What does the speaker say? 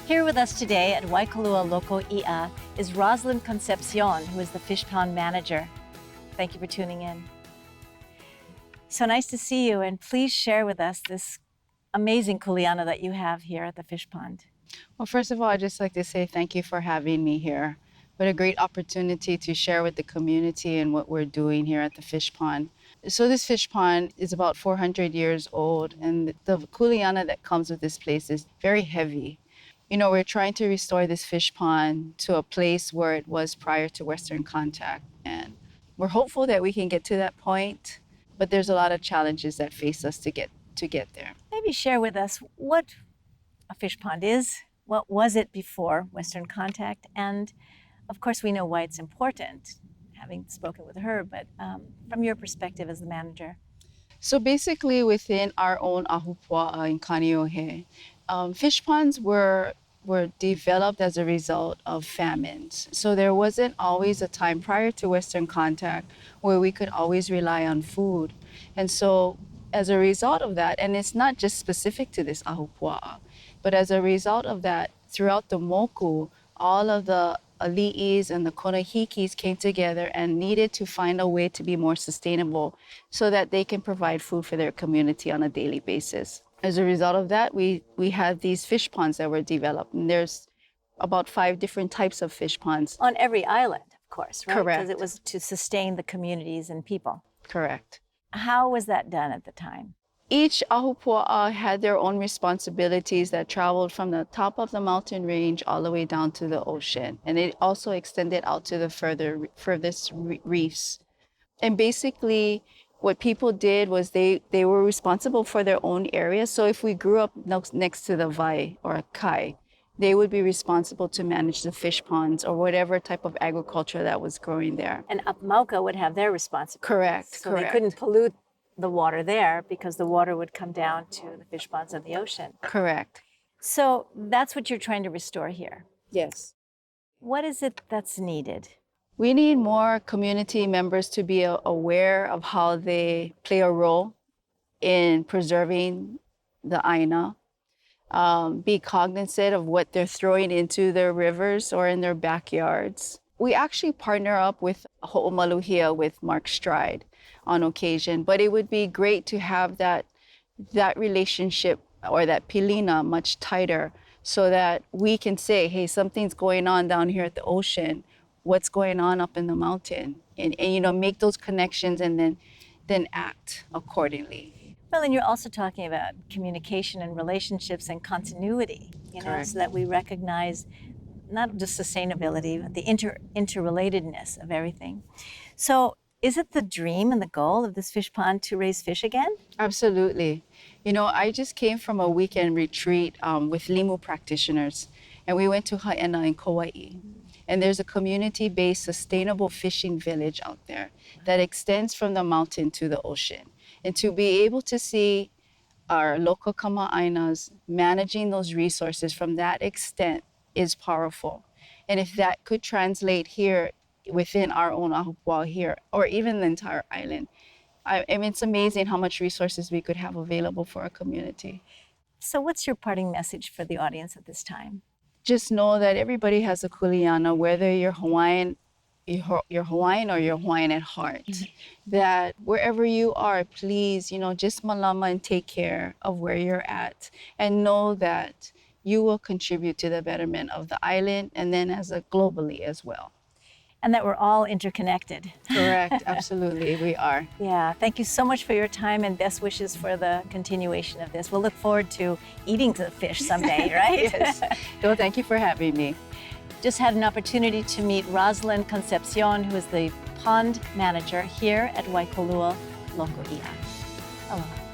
Here with us today at Waikalua Loko Iʻa is Rosalyn Concepcion, who is the fish pond manager. Thank you for tuning in. So nice to see you, and please share with us this amazing kuleana that you have here at the fish pond. Well, first of all, I'd just like to say thank you for having me here. What a great opportunity to share with the community and what we're doing here at the fish pond. So this fish pond is about 400 years old, and the kuleana that comes with this place is very heavy. You know, we're trying to restore this fish pond to a place where it was prior to Western contact. And we're hopeful that we can get to that point, but there's a lot of challenges that face us to get there. Maybe share with us what a fish pond is, what was it before Western contact, and of course we know why it's important, having spoken with her, but from your perspective as the manager. So basically within our own ahupua'a in Kaneohe, fish ponds were developed as a result of famines. So there wasn't always a time prior to Western contact where we could always rely on food. And so as a result of that, and it's not just specific to this ahupua'a, but as a result of that, throughout the moku, all of the ali'is and the konahikis came together and needed to find a way to be more sustainable so that they can provide food for their community on a daily basis. As a result of that, we had these fish ponds that were developed, and there's about 5 different types of fish ponds. On every island, of course, right? Correct. Because it was to sustain the communities and people. Correct. How was that done at the time? Each ahupua'a had their own responsibilities that traveled from the top of the mountain range all the way down to the ocean. And it also extended out to the furthest reefs. And basically, what people did was they were responsible for their own area. So if we grew up next to the vai or a kai, they would be responsible to manage the fish ponds or whatever type of agriculture that was growing there. And Upmauka would have their responsibility. Correct, So correct. they couldn't pollute the water there because the water would come down to the fish ponds of the ocean. Correct. So that's what you're trying to restore here. Yes. What is it that's needed? We need more community members to be aware of how they play a role in preserving the aina, be cognizant of what they're throwing into their rivers or in their backyards. We actually partner up with Ho'omaluhia with Mark Stride on occasion, but it would be great to have that relationship or that pilina much tighter so that we can say, hey, something's going on down here at the ocean. What's going on up in the mountain? And you know, make those connections and then act accordingly. Well, and you're also talking about communication and relationships and continuity, you know, Correct. so that we recognize not just sustainability, but the interrelatedness of everything. So is it the dream and the goal of this fish pond to raise fish again? Absolutely. You know, I just came from a weekend retreat with limu practitioners, and we went to Haena in Kauai. And there's a community-based sustainable fishing village out there that extends from the mountain to the ocean. And to be able to see our local kama'ainas managing those resources from that extent is powerful. And if that could translate here within our own ahupua'a here, or even the entire island, I mean, it's amazing how much resources we could have available for our community. So what's your parting message for the audience at this time? Just know that everybody has a kuleana, whether you're Hawaiian or you're Hawaiian at heart. Mm-hmm. That wherever you are, please, you know, just malama and take care of where you're at, and know that you will contribute to the betterment of the island and then globally as well. And that we're all interconnected. Correct, absolutely, we are. Yeah, thank you so much for your time and best wishes for the continuation of this. We'll look forward to eating the fish someday, right? Yes. Well, thank you for having me. Just had an opportunity to meet Rosalyn Concepcion, who is the pond manager here at Waikalua Loko Iʻa. Aloha.